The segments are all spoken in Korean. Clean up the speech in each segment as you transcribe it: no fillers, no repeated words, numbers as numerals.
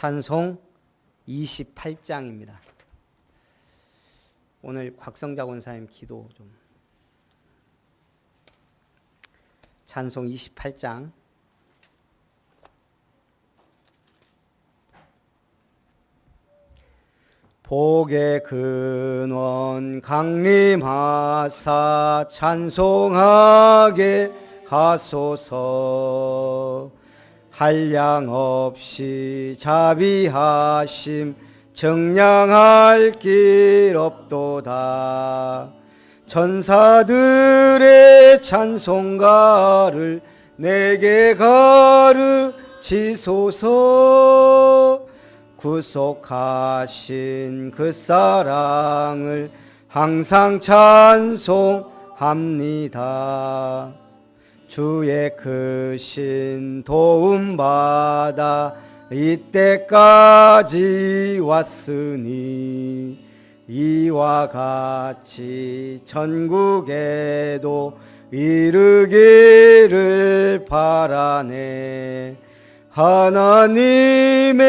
찬송 28장입니다. 오늘 곽성자 권사님 기도 좀. 찬송 28장. 복의 근원 강림하사 찬송하게 하소서. 한량없이 자비하심 정량할 길 없도다. 천사들의 찬송가를 내게 가르치소서. 구속하신 그 사랑을 항상 찬송합니다. 주의 크신 도움받아 이때까지 왔으니 이와 같이 전국에도 이르기를 바라네. 하나님의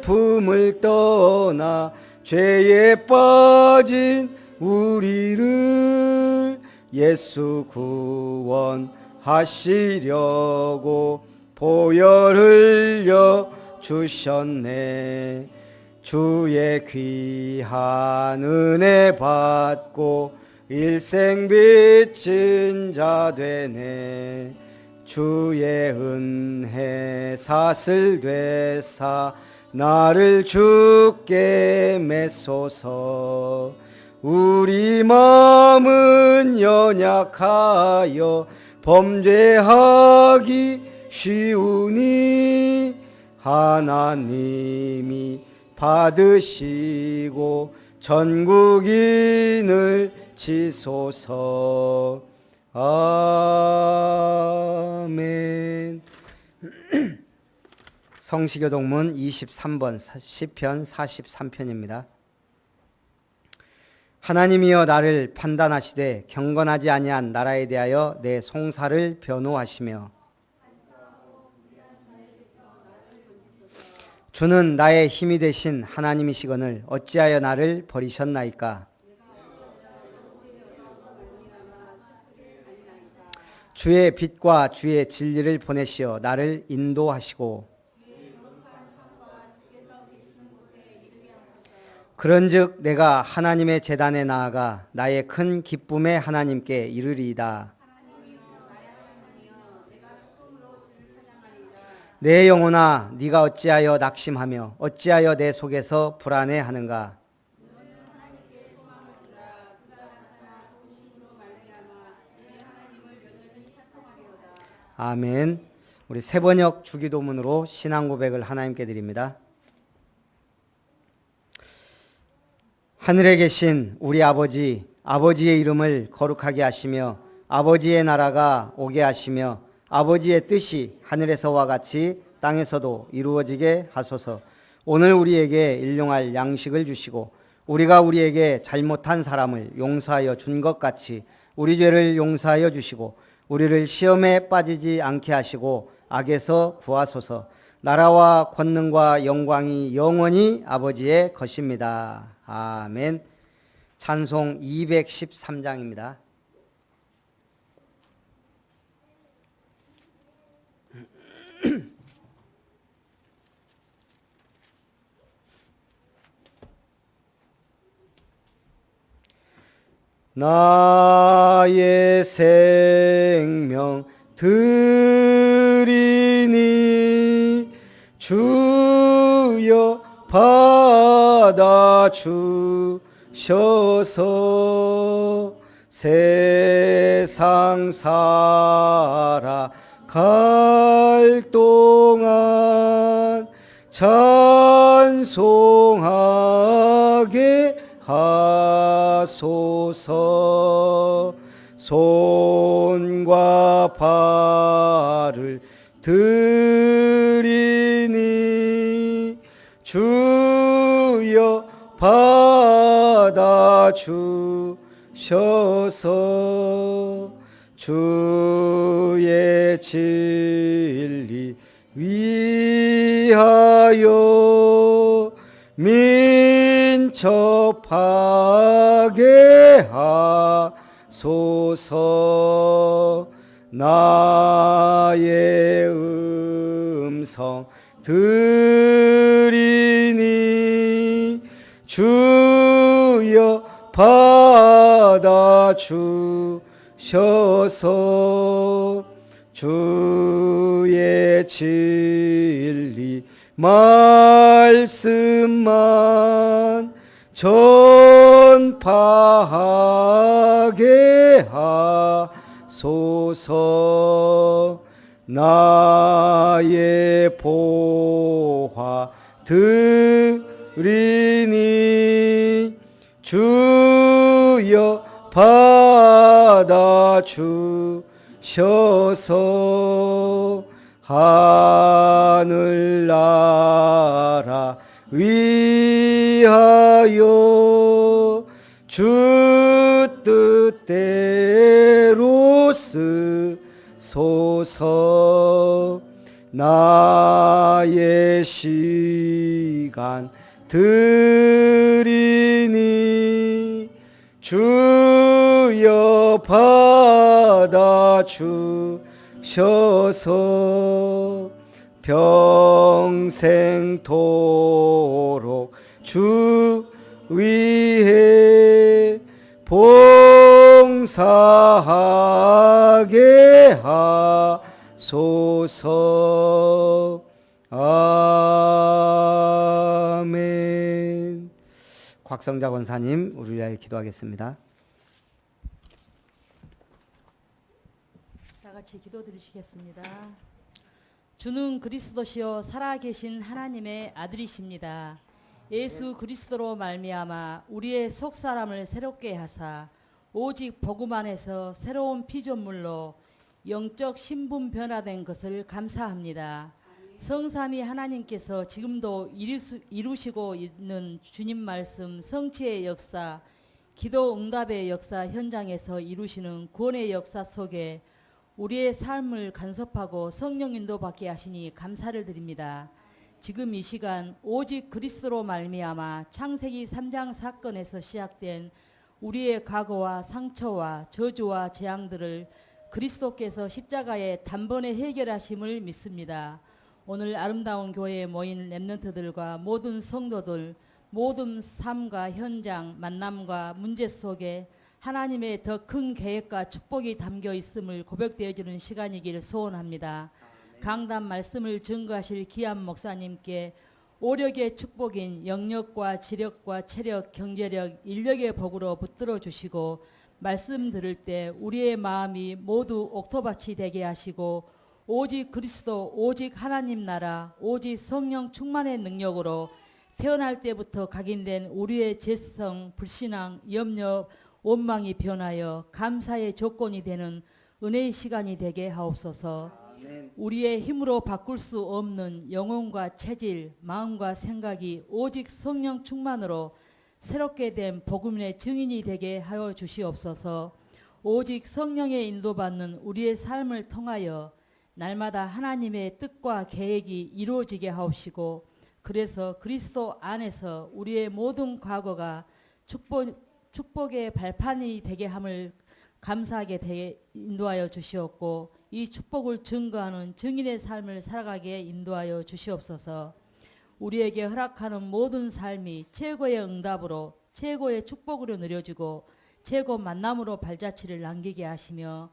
품을 떠나 죄에 빠진 우리를 예수 구원하시려고 보혈 흘려 주셨네. 주의 귀한 은혜 받고 일생 빚진 자 되네. 주의 은혜 사슬 되사 나를 주께 메소서. 우리 마음은 연약하여 범죄하기 쉬우니 하나님이 받으시고 전국인을 치소서. 아멘. 성시교동문 23번 시편 43편입니다. 하나님이여 나를 판단하시되 경건하지 아니한 나라에 대하여 내 송사를 변호하시며 주는 나의 힘이 되신 하나님이시거늘 어찌하여 나를 버리셨나이까. 주의 빛과 주의 진리를 보내시어 나를 인도하시고 그런즉 내가 하나님의 제단에 나아가 나의 큰 기쁨의 하나님께 이르리이다. 내 영혼아 네가 어찌하여 낙심하며 어찌하여 내 속에서 불안해하는가. 아멘. 우리 새번역 주기도문으로 신앙 고백을 하나님께 드립니다. 하늘에 계신 우리 아버지, 아버지의 이름을 거룩하게 하시며 아버지의 나라가 오게 하시며 아버지의 뜻이 하늘에서와 같이 땅에서도 이루어지게 하소서. 오늘 우리에게 일용할 양식을 주시고 우리가 우리에게 잘못한 사람을 용서하여 준 것 같이 우리 죄를 용서하여 주시고 우리를 시험에 빠지지 않게 하시고 악에서 구하소서. 나라와 권능과 영광이 영원히 아버지의 것입니다. 아멘. 찬송 213장입니다. 나의 생명 드리니 주여 받아 주셔서. 세상 살아갈 동안 찬송하게 하소서. 손과 발을 드리니 주여 받아 주셔서. 주의 진리 위하여 민첩하게 하소서. 나의 음성 들으니 주여 받아 주셔서. 주의 진리 말씀만 전파하게 하소서. 나의 보화 들으니 주여 받아 주셔서. 하늘나라 위하여 주 뜻대로 쓰소서. 나의 시간 들으니 주여 받아 주셔서. 평생토록 주 위해 봉사하게 하소서. 아멘. 곽성자 권사님, 우리 위하여 기도하겠습니다. 다 같이 기도드리시겠습니다. 주는 그리스도시요 살아계신 하나님의 아들이십니다. 예수 그리스도로 말미암아 우리의 속사람을 새롭게 하사 오직 복음 안에서 새로운 피조물로 영적 신분 변화된 것을 감사합니다. 성삼위 하나님께서 지금도 이루시고 있는 주님 말씀 성취의 역사, 기도 응답의 역사 현장에서 이루시는 구원의 역사 속에 우리의 삶을 간섭하고 성령 인도받게 하시니 감사를 드립니다. 지금 이 시간 오직 그리스도로 말미암아 창세기 3장 사건에서 시작된 우리의 과거와 상처와 저주와 재앙들을 그리스도께서 십자가에 단번에 해결하심을 믿습니다. 오늘 아름다운 교회에 모인 렘넌트들과 모든 성도들, 모든 삶과 현장, 만남과 문제 속에 하나님의 더 큰 계획과 축복이 담겨 있음을 고백되어주는 시간이기를 소원합니다. 강단 말씀을 증거하실 귀한 목사님께 오력의 축복인 영력과 지력과 체력, 경제력, 인력의 복으로 붙들어 주시고 말씀 들을 때 우리의 마음이 모두 옥토밭이 되게 하시고 오직 그리스도, 오직 하나님 나라, 오직 성령 충만의 능력으로 태어날 때부터 각인된 우리의 죄성, 불신앙, 염려, 원망이 변하여 감사의 조건이 되는 은혜의 시간이 되게 하옵소서. 우리의 힘으로 바꿀 수 없는 영혼과 체질, 마음과 생각이 오직 성령 충만으로 새롭게 된 복음의 증인이 되게 하여 주시옵소서. 오직 성령의 인도받는 우리의 삶을 통하여 날마다 하나님의 뜻과 계획이 이루어지게 하옵시고, 그래서 그리스도 안에서 우리의 모든 과거가 축복의 발판이 되게 함을 감사하게 인도하여 주시옵고, 이 축복을 증거하는 증인의 삶을 살아가게 인도하여 주시옵소서. 우리에게 허락하는 모든 삶이 최고의 응답으로, 최고의 축복으로 누려지고 최고 만남으로 발자취를 남기게 하시며,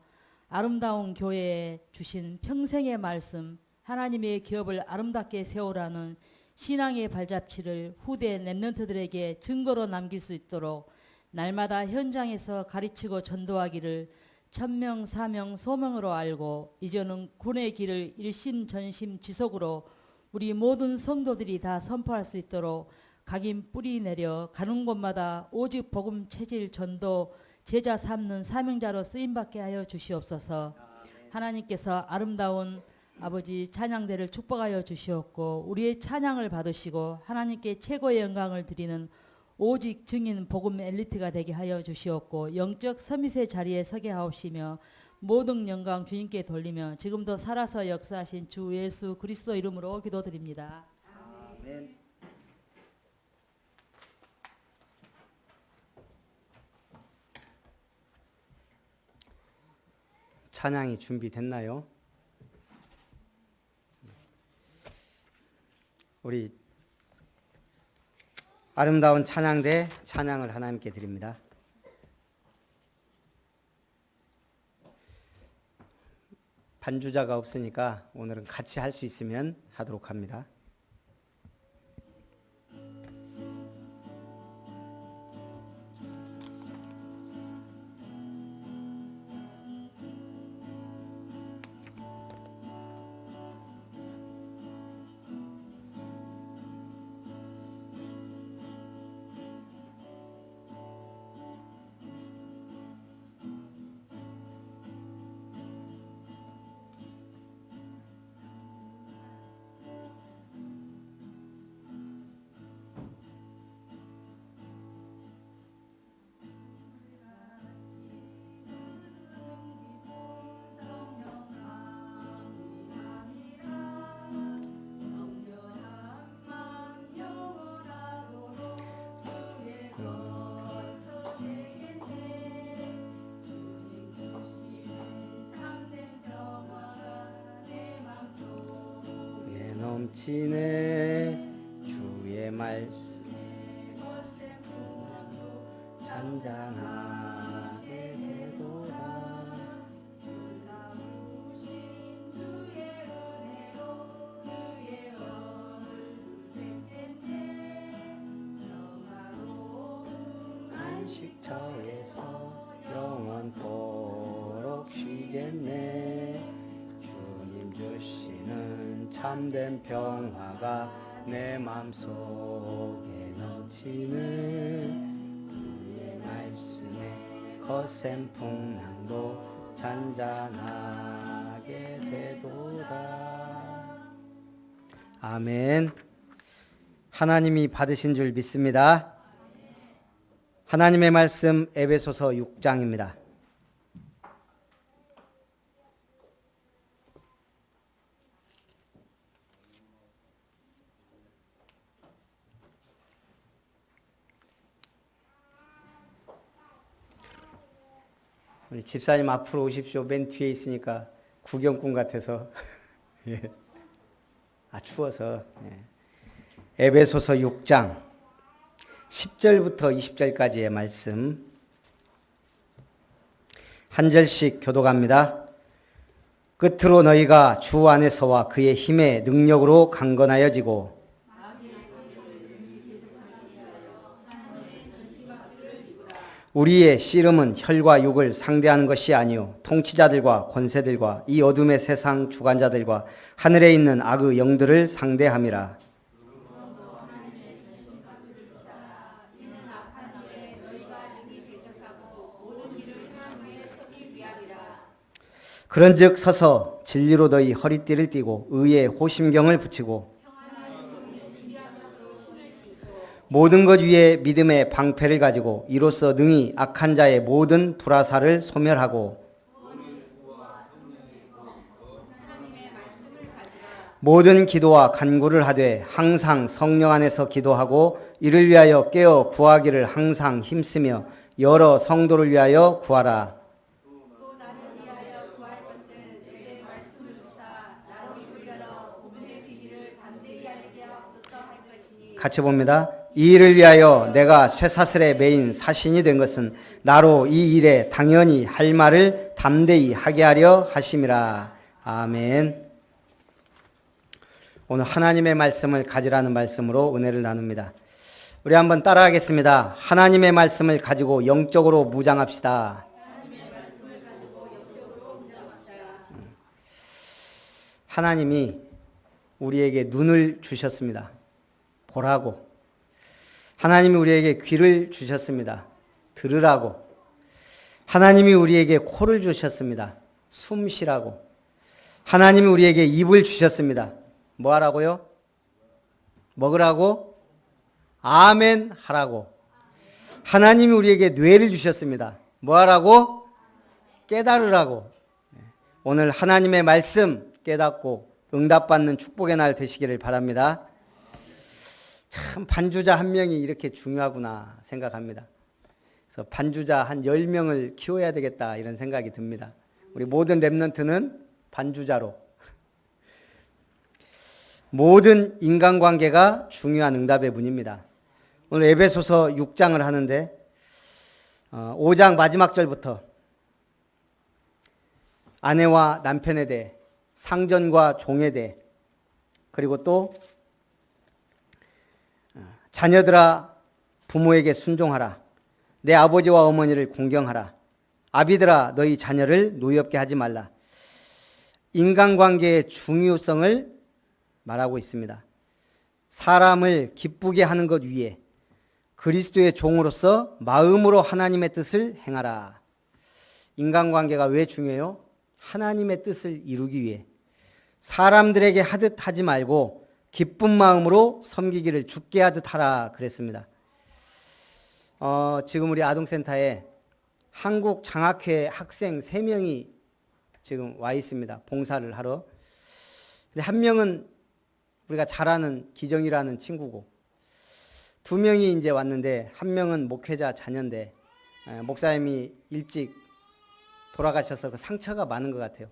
아름다운 교회에 주신 평생의 말씀, 하나님의 기업을 아름답게 세우라는 신앙의 발자취를 후대 렘넌트들에게 증거로 남길 수 있도록 날마다 현장에서 가르치고 전도하기를 천명, 사명, 소명으로 알고 이제는 군의 길을 일심전심 지속으로 우리 모든 성도들이 다 선포할 수 있도록 각인 뿌리 내려 가는 곳마다 오직 복음 체질 전도 제자 삼는 사명자로 쓰임받게 하여 주시옵소서. 하나님께서 아름다운 아버지 찬양대를 축복하여 주시옵고, 우리의 찬양을 받으시고 하나님께 최고의 영광을 드리는 오직 증인 복음 엘리트가 되게 하여 주시옵고, 영적 서밋의 자리에 서게 하옵시며 모든 영광 주님께 돌리며 지금도 살아서 역사하신 주 예수 그리스도 이름으로 기도드립니다. 아멘. 찬양이 준비됐나요? 우리 아름다운 찬양대 찬양을 하나님께 드립니다. 반주자가 없으니까 오늘은 같이 할 수 있으면 하도록 합니다. 넘치네 주의 말씀 잔잔하게 되도다. 안식처에서 영원토록 쉬겠네. 주님 주시는 참된 평화가 내 맘속에 넘치는 주의 말씀에 거센 풍랑도 잔잔하게 되도다. 아멘. 하나님이 받으신 줄 믿습니다. 하나님의 말씀 에베소서 6장입니다. 우리 집사님 앞으로 오십시오. 맨 뒤에 있으니까 구경꾼 같아서. 예. 아, 추워서. 예. 에베소서 6장 10절부터 20절까지의 말씀 한 절씩 교독합니다. 끝으로 너희가 주 안에서와 그의 힘의 능력으로 강건하여지고 우리의 씨름은 혈과 육을 상대하는 것이 아니요 통치자들과 권세들과 이 어둠의 세상 주관자들과 하늘에 있는 악의 영들을 상대함이라. 그런즉 서서 진리로 너희 허리띠를 띠고 의의 호심경을 붙이고 모든 것 위에 믿음의 방패를 가지고 이로써 능히 악한 자의 모든 불화살을 소멸하고 모든 기도와 간구를 하되 항상 성령 안에서 기도하고 이를 위하여 깨어 구하기를 항상 힘쓰며 여러 성도를 위하여 구하라. 같이 봅니다. 이 일을 위하여 내가 쇠사슬에 매인 사신이 된 것은 나로 이 일에 당연히 할 말을 담대히 하게 하려 하심이라. 아멘. 오늘 하나님의 말씀을 가지라는 말씀으로 은혜를 나눕니다. 우리 한번 따라하겠습니다. 하나님의 말씀을 가지고 영적으로 무장합시다. 하나님이 우리에게 눈을 주셨습니다. 보라고. 하나님이 우리에게 귀를 주셨습니다. 들으라고. 하나님이 우리에게 코를 주셨습니다. 숨 쉬라고. 하나님이 우리에게 입을 주셨습니다. 뭐 하라고요? 먹으라고? 아멘 하라고. 하나님이 우리에게 뇌를 주셨습니다. 뭐 하라고? 깨달으라고. 오늘 하나님의 말씀 깨닫고 응답받는 축복의 날 되시기를 바랍니다. 참 반주자 한 명이 이렇게 중요하구나 생각합니다. 그래서 반주자 한 10명을 키워야 되겠다 이런 생각이 듭니다. 우리 모든 렘넌트는 반주자로. 모든 인간관계가 중요한 응답의 문입니다. 오늘 에베소서 6장을 하는데 5장 마지막 절부터 아내와 남편에 대해, 상전과 종에 대해, 그리고 또 자녀들아 부모에게 순종하라, 내 아버지와 어머니를 공경하라, 아비들아 너희 자녀를 노엽게 하지 말라. 인간관계의 중요성을 말하고 있습니다. 사람을 기쁘게 하는 것 위에 그리스도의 종으로서 마음으로 하나님의 뜻을 행하라. 인간관계가 왜 중요해요? 하나님의 뜻을 이루기 위해 사람들에게 하듯 하지 말고 기쁜 마음으로 섬기기를 주께 하듯 하라 그랬습니다. 지금 우리 아동센터에 한국 장학회 학생 3명이 지금 와 있습니다. 봉사를 하러. 근데 한 명은 우리가 잘 아는 기정이라는 친구고, 2명이 이제 왔는데 한 명은 목회자 자녀인데 목사님이 일찍 돌아가셔서 그 상처가 많은 것 같아요.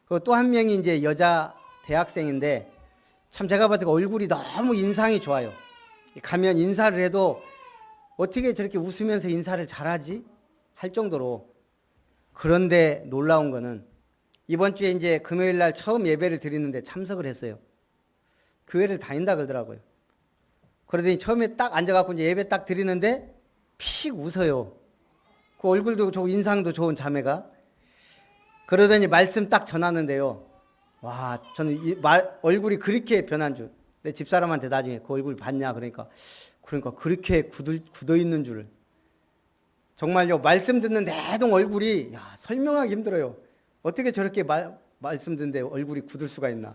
그리고 또 한 명이 이제 여자 대학생인데 참 제가 봤을 때 얼굴이 너무 인상이 좋아요. 가면 인사를 해도 어떻게 저렇게 웃으면서 인사를 잘하지? 할 정도로. 그런데 놀라운 거는 이번 주에 이제 금요일 날 처음 예배를 드리는데 참석을 했어요. 교회를 다닌다 그러더라고요. 그러더니 처음에 딱 앉아갖고 이제 예배 딱 드리는데 피식 웃어요. 그 얼굴도 좋고 인상도 좋은 자매가. 그러더니 말씀 딱 전하는데요. 와, 저는 얼굴이 그렇게 변한 줄. 내 집사람한테 나중에 그 얼굴 봤냐 그러니까 그렇게 굳어 있는 줄. 정말요, 말씀 듣는 내동 얼굴이 설명하기 힘들어요. 어떻게 저렇게 말씀 듣는데 얼굴이 굳을 수가 있나.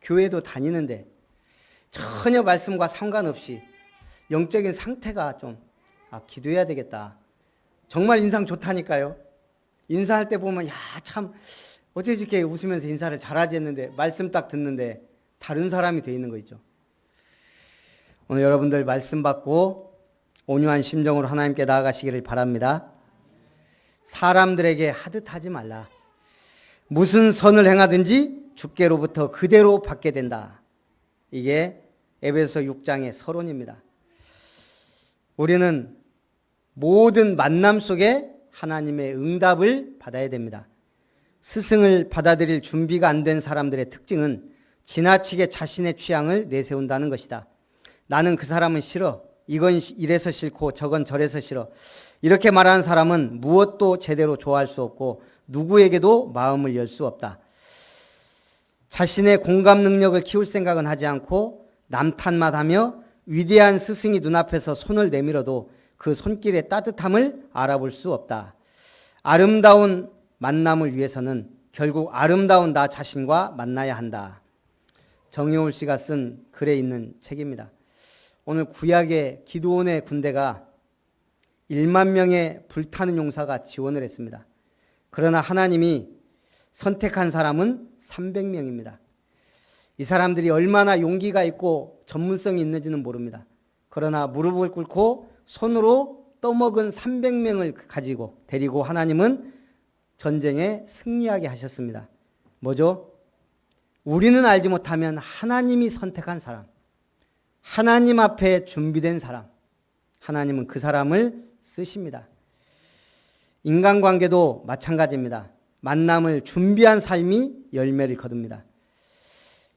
교회도 다니는데 전혀 말씀과 상관없이 영적인 상태가 좀 기도해야 되겠다. 정말 인상 좋다니까요. 인사할 때 보면 참 어떻게 이렇게 웃으면서 인사를 잘하지 했는데 말씀 딱 듣는데 다른 사람이 돼 있는 거 있죠. 오늘 여러분들 말씀 받고 온유한 심정으로 하나님께 나아가시기를 바랍니다. 사람들에게 하듯 하지 말라. 무슨 선을 행하든지 주께로부터 그대로 받게 된다. 이게 에베소 6장의 서론입니다. 우리는 모든 만남 속에 하나님의 응답을 받아야 됩니다. 스승을 받아들일 준비가 안 된 사람들의 특징은 지나치게 자신의 취향을 내세운다는 것이다. 나는 그 사람은 싫어. 이건 이래서 싫고 저건 저래서 싫어. 이렇게 말하는 사람은 무엇도 제대로 좋아할 수 없고 누구에게도 마음을 열 수 없다. 자신의 공감 능력을 키울 생각은 하지 않고 남 탓만 하며 위대한 스승이 눈앞에서 손을 내밀어도 그 손길의 따뜻함을 알아볼 수 없다. 아름다운 만남을 위해서는 결국 아름다운 나 자신과 만나야 한다. 정여울 씨가 쓴 글에 있는 책입니다. 오늘 구약의 기드온의 군대가 1만 명의 불타는 용사가 지원을 했습니다. 그러나 하나님이 선택한 사람은 300명입니다. 이 사람들이 얼마나 용기가 있고 전문성이 있는지는 모릅니다. 그러나 무릎을 꿇고 손으로 떠먹은 300명을 가지고 데리고 하나님은 전쟁에 승리하게 하셨습니다. 뭐죠? 우리는 알지 못하면 하나님이 선택한 사람, 하나님 앞에 준비된 사람, 하나님은 그 사람을 쓰십니다. 인간관계도 마찬가지입니다. 만남을 준비한 삶이 열매를 거둡니다.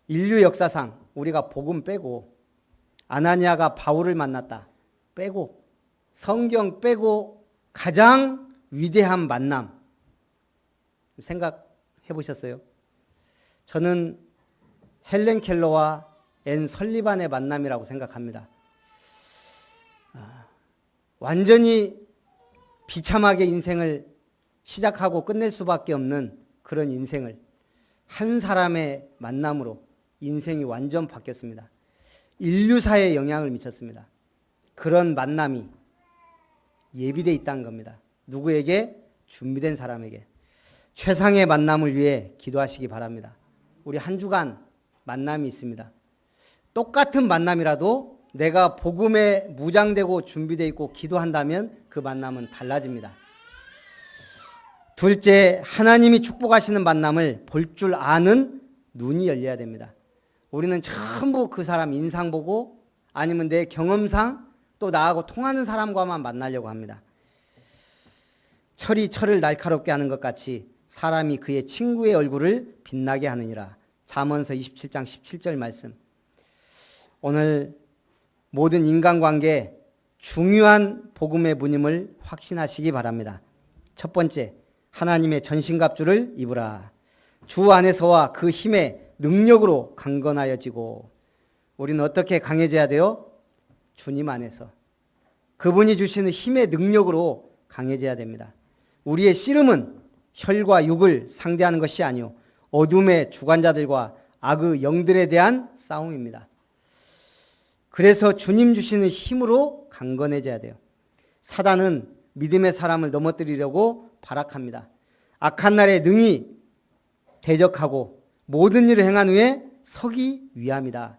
인류 역사상 우리가 복음 빼고 아나니아가 바울을 만났다 빼고 성경 빼고 가장 위대한 만남 생각해 보셨어요? 저는 헬렌 켈러와 앤 설리반의 만남이라고 생각합니다. 완전히 비참하게 인생을 시작하고 끝낼 수밖에 없는 그런 인생을 한 사람의 만남으로 인생이 완전 바뀌었습니다. 인류사에 영향을 미쳤습니다. 그런 만남이 예비되어 있다는 겁니다. 누구에게? 준비된 사람에게. 최상의 만남을 위해 기도하시기 바랍니다. 우리 한 주간 만남이 있습니다. 똑같은 만남이라도 내가 복음에 무장되고 준비되어 있고 기도한다면 그 만남은 달라집니다. 둘째, 하나님이 축복하시는 만남을 볼 줄 아는 눈이 열려야 됩니다. 우리는 전부 그 사람 인상 보고 아니면 내 경험상 또 나하고 통하는 사람과만 만나려고 합니다. 철이 철을 날카롭게 하는 것 같이 사람이 그의 친구의 얼굴을 빛나게 하느니라. 잠언서 27장 17절 말씀. 오늘 모든 인간관계 중요한 복음의 문임을 확신하시기 바랍니다. 첫 번째, 하나님의 전신갑주를 입으라. 주 안에서와 그 힘의 능력으로 강건하여지고. 우리는 어떻게 강해져야 돼요? 주님 안에서. 그분이 주시는 힘의 능력으로 강해져야 됩니다. 우리의 씨름은 혈과 육을 상대하는 것이 아니요 어둠의 주관자들과 악의 영들에 대한 싸움입니다. 그래서 주님 주시는 힘으로 강건해져야 돼요. 사단은 믿음의 사람을 넘어뜨리려고 발악합니다. 악한 날에 능히 대적하고 모든 일을 행한 후에 서기 위함이다.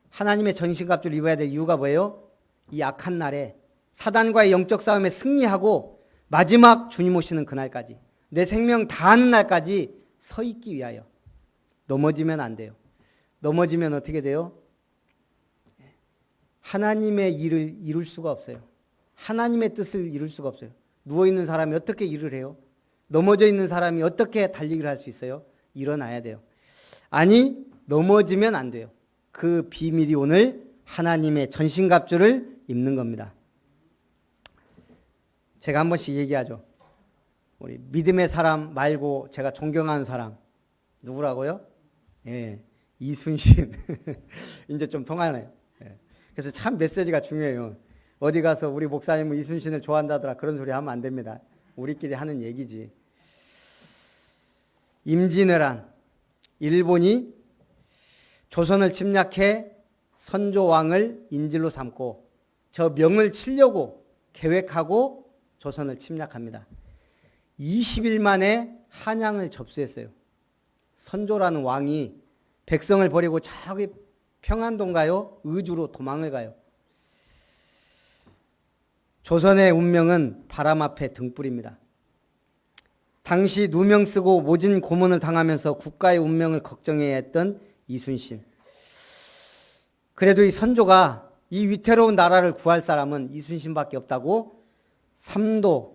하나님의 전신갑주를 입어야 될 이유가 뭐예요? 이 악한 날에 사단과의 영적 싸움에 승리하고 마지막 주님 오시는 그날까지 내 생명 다하는 날까지 서 있기 위하여. 넘어지면 안 돼요. 넘어지면 어떻게 돼요? 하나님의 일을 이룰 수가 없어요. 하나님의 뜻을 이룰 수가 없어요. 누워있는 사람이 어떻게 일을 해요? 넘어져 있는 사람이 어떻게 달리기를 할 수 있어요? 일어나야 돼요. 아니, 넘어지면 안 돼요. 그 비밀이 오늘 하나님의 전신갑주를 입는 겁니다. 제가 한 번씩 얘기하죠. 우리 믿음의 사람 말고 제가 존경하는 사람 누구라고요? 예, 이순신. 이제 좀 통하네요. 예. 그래서 참 메시지가 중요해요. 어디 가서 우리 목사님은 이순신을 좋아한다더라 그런 소리 하면 안 됩니다. 우리끼리 하는 얘기지. 임진왜란, 일본이 조선을 침략해 선조왕을 인질로 삼고 저 명을 치려고 계획하고 조선을 침략합니다. 20일 만에 한양을 접수했어요. 선조라는 왕이 백성을 버리고 저기 평안도인가요? 의주로 도망을 가요. 조선의 운명은 바람 앞에 등불입니다. 당시 누명 쓰고 모진 고문을 당하면서 국가의 운명을 걱정해야 했던 이순신. 그래도 이 선조가 이 위태로운 나라를 구할 사람은 이순신밖에 없다고 삼도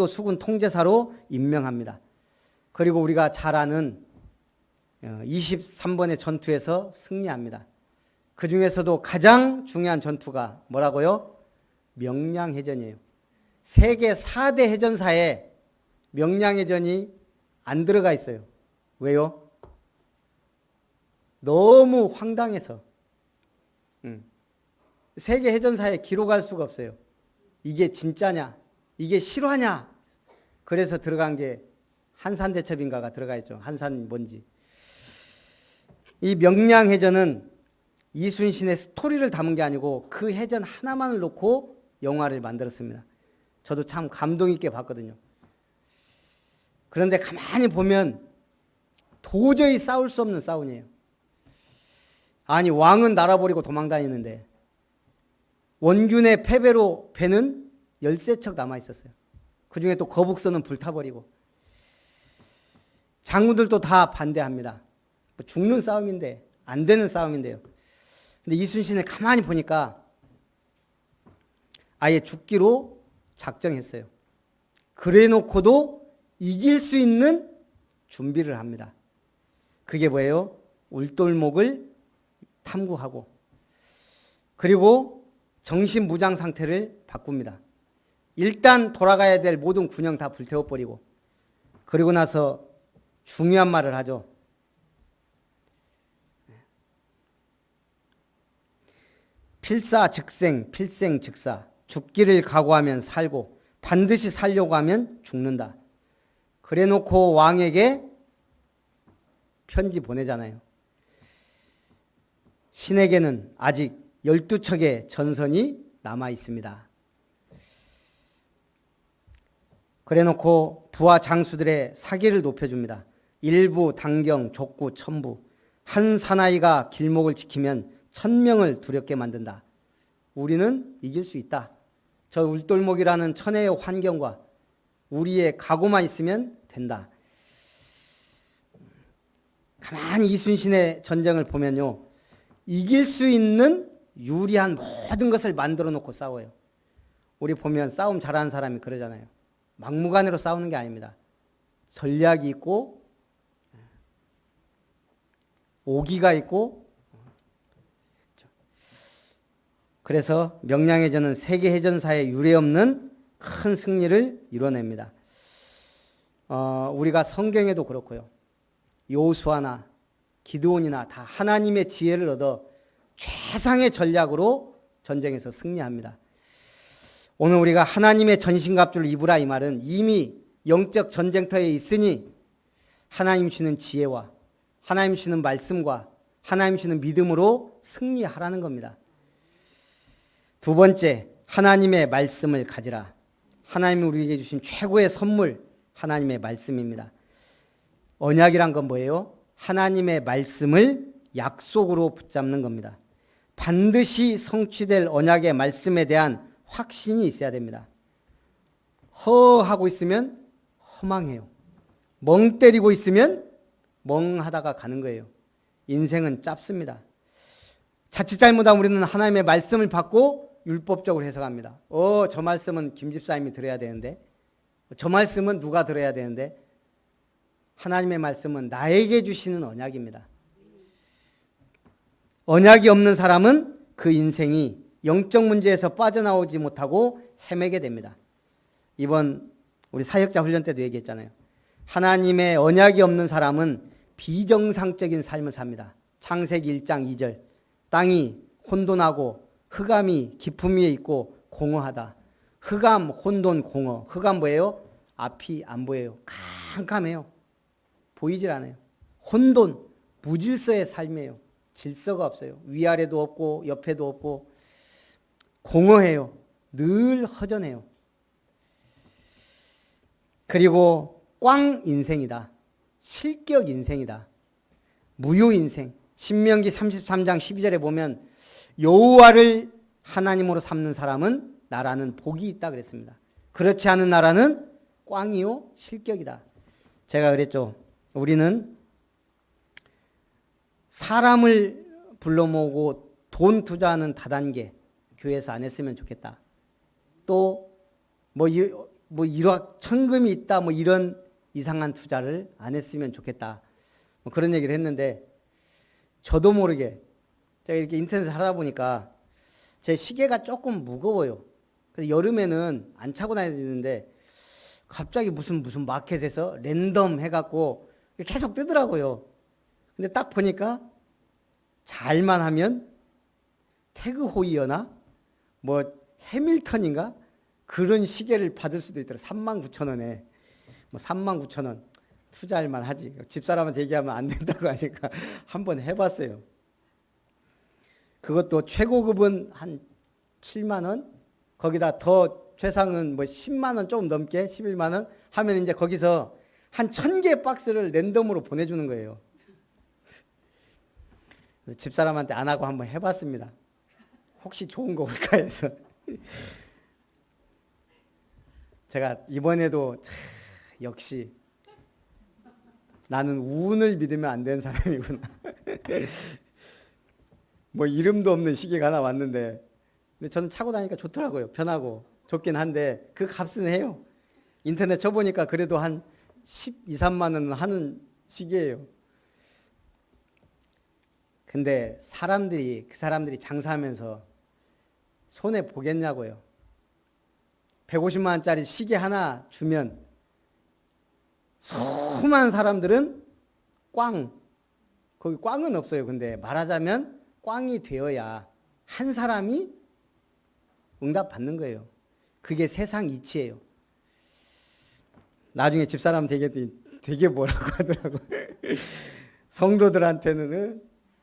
수군 통제사로 임명합니다. 그리고 우리가 잘 아는 23번의 전투에서 승리합니다. 그 중에서도 가장 중요한 전투가 뭐라고요? 명량해전이에요. 세계 4대 해전사에 명량해전이 안 들어가 있어요. 왜요? 너무 황당해서. 세계 해전사에 기록할 수가 없어요. 이게 진짜냐? 이게 실화냐? 그래서 들어간 게 한산대첩인가가 들어가 있죠. 한산 뭔지. 이 명량해전은 이순신의 스토리를 담은 게 아니고 그 해전 하나만을 놓고 영화를 만들었습니다. 저도 참 감동 있게 봤거든요. 그런데 가만히 보면 도저히 싸울 수 없는 싸움이에요. 아니, 왕은 나라 버리고 도망다니는데 원균의 패배로 배는 13척 남아있었어요. 그 중에 또 거북선은 불타버리고 장군들도 다 반대합니다. 죽는 싸움인데, 안 되는 싸움인데요. 근데 이순신을 가만히 보니까 아예 죽기로 작정했어요. 그래 놓고도 이길 수 있는 준비를 합니다. 그게 뭐예요? 울돌목을 탐구하고 그리고 정신무장 상태를 바꿉니다. 일단 돌아가야 될 모든 군영 다 불태워버리고 그리고 나서 중요한 말을 하죠. 필사즉생, 필생즉사. 죽기를 각오하면 살고 반드시 살려고 하면 죽는다. 그래 놓고 왕에게 편지 보내잖아요. 신에게는 아직 12척의 전선이 남아 있습니다. 그래놓고 부하 장수들의 사기를 높여줍니다. 일부, 당경, 족구, 천부. 한 사나이가 길목을 지키면 1000명을 두렵게 만든다. 우리는 이길 수 있다. 저 울돌목이라는 천혜의 환경과 우리의 각오만 있으면 된다. 가만히 이순신의 전쟁을 보면요, 이길 수 있는 유리한 모든 것을 만들어 놓고 싸워요. 우리 보면 싸움 잘하는 사람이 그러잖아요. 막무가내로 싸우는 게 아닙니다. 전략이 있고 오기가 있고. 그래서 명량해전은 세계 해전사에 유례없는 큰 승리를 이뤄냅니다. 우리가 성경에도 그렇고요, 요수아나 기드온이나 다 하나님의 지혜를 얻어 최상의 전략으로 전쟁에서 승리합니다. 오늘 우리가 하나님의 전신갑주를 입으라 이 말은 이미 영적 전쟁터에 있으니 하나님 주시는 지혜와 하나님 주시는 말씀과 하나님 주시는 믿음으로 승리하라는 겁니다. 두 번째, 하나님의 말씀을 가지라. 하나님이 우리에게 주신 최고의 선물, 하나님의 말씀입니다. 언약이란 건 뭐예요? 하나님의 말씀을 약속으로 붙잡는 겁니다. 반드시 성취될 언약의 말씀에 대한 확신이 있어야 됩니다. 허하고 있으면 허망해요. 멍 때리고 있으면 멍하다가 가는 거예요. 인생은 짧습니다. 자칫 잘못하면 우리는 하나님의 말씀을 받고 율법적으로 해석합니다. 저 말씀은 김 집사님이 들어야 되는데, 저 말씀은 누가 들어야 되는데, 하나님의 말씀은 나에게 주시는 언약입니다. 언약이 없는 사람은 그 인생이 영적 문제에서 빠져나오지 못하고 헤매게 됩니다. 이번 우리 사역자 훈련 때도 얘기했잖아요. 하나님의 언약이 없는 사람은 비정상적인 삶을 삽니다. 창세기 1장 2절. 땅이 혼돈하고 흑암이 깊음 위에 있고 공허하다. 흑암, 혼돈, 공허. 흑암 뭐예요? 앞이 안 보여요. 캄캄해요. 보이질 않아요. 혼돈, 무질서의 삶이에요. 질서가 없어요. 위아래도 없고 옆에도 없고 공허해요. 늘 허전해요. 그리고 꽝 인생이다. 실격 인생이다. 무효 인생. 신명기 33장 12절에 보면 여호와를 하나님으로 삼는 사람은 나라는 복이 있다 그랬습니다. 그렇지 않은 나라는 꽝이요 실격이다. 제가 그랬죠. 우리는 사람을 불러 모으고 돈 투자하는 다단계 교회에서 안 했으면 좋겠다. 또 뭐 1억 천금이 있다 뭐 이런 이상한 투자를 안 했으면 좋겠다. 뭐 그런 얘기를 했는데 저도 모르게 제가 이렇게 인터넷을 하다 보니까 제 시계가 조금 무거워요. 그래서 여름에는 안 차고 다니는데 갑자기 무슨 마켓에서 랜덤 해갖고 계속 뜨더라고요. 근데 딱 보니까 잘만 하면 태그 호이어나 뭐 해밀턴인가 그런 시계를 받을 수도 있더라. 39,000원에 뭐 39,000원 투자할 만하지. 집사람한테 얘기하면 안 된다고 하니까 한번 해봤어요. 그것도 최고급은 한 7만 원, 거기다 더 최상은 뭐 10만 원 조금 넘게 11만 원 하면 이제 거기서 한 1000개 박스를 랜덤으로 보내주는 거예요. 집사람한테 안 하고 한번 해봤습니다. 혹시 좋은 거 올까 해서. 제가 이번에도 역시 나는 운을 믿으면 안 되는 사람이구나. 뭐 이름도 없는 시계가 하나 왔는데 근데 저는 차고 다니니까 좋더라고요. 편하고 좋긴 한데 그 값은 해요. 인터넷 쳐보니까 그래도 한 12, 3만 원 하는 시계예요. 근데 그 사람들이 장사하면서 손해 보겠냐고요. 150만 원짜리 시계 하나 주면 수많은 사람들은 거기 꽝은 없어요. 근데 말하자면 꽝이 되어야 한 사람이 응답받는 거예요. 그게 세상 이치예요. 나중에 집사람 되게 뭐라고 하더라고. 성도들한테는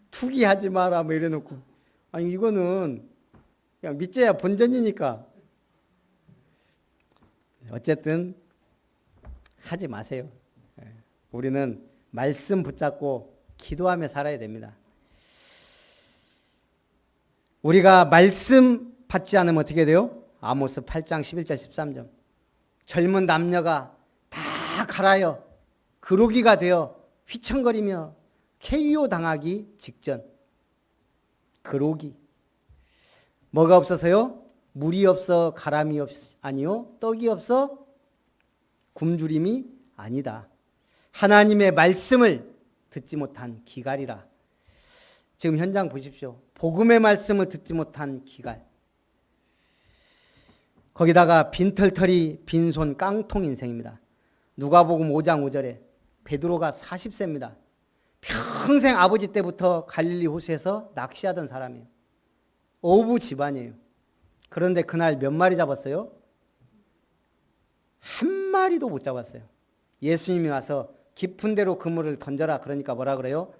투기하지 마라 뭐 이래놓고 아니 이거는 그냥 믿져야 본전이니까. 어쨌든 하지 마세요. 우리는 말씀 붙잡고 기도하며 살아야 됩니다. 우리가 말씀 받지 않으면 어떻게 돼요? 아모스 8장 11절 13절. 젊은 남녀가 다 갈아여 그루기가 되어 휘청거리며 KO 당하기 직전. 그루기. 뭐가 없어서요? 물이 없어 가람이 아니요 떡이 없어 굶주림이 아니다. 하나님의 말씀을 듣지 못한 기갈이라. 지금 현장 보십시오. 복음의 말씀을 듣지 못한 기갈. 거기다가 빈털털이 빈손 깡통 인생입니다. 누가복음 5장 5절에 베드로가 40세입니다. 평생 아버지 때부터 갈릴리 호수에서 낚시하던 사람이에요. 어부 집안이에요. 그런데 그날 몇 마리 잡았어요? 한 마리도 못 잡았어요. 예수님이 와서 깊은 데로 그물을 던져라. 그러니까 뭐라 그래요?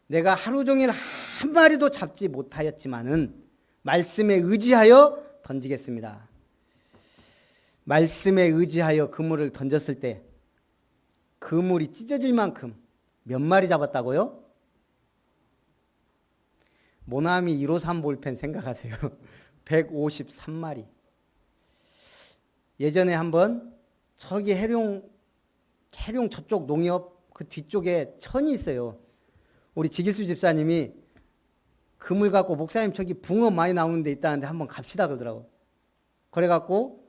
내가 하루 종일 한 마리도 잡지 못하였지만은 말씀에 의지하여 던지겠습니다. 말씀에 의지하여 그물을 던졌을 때 그물이 찢어질 만큼 몇 마리 잡았다고요? 모나미 153 볼펜 생각하세요. 153마리. 예전에 한번 저기 해룡 저쪽 농협 그 뒤쪽에 천이 있어요. 우리 지길수 집사님이 그물 갖고 목사님 저기 붕어 많이 나오는 데 있다는데 한번 갑시다 그러더라고. 그래갖고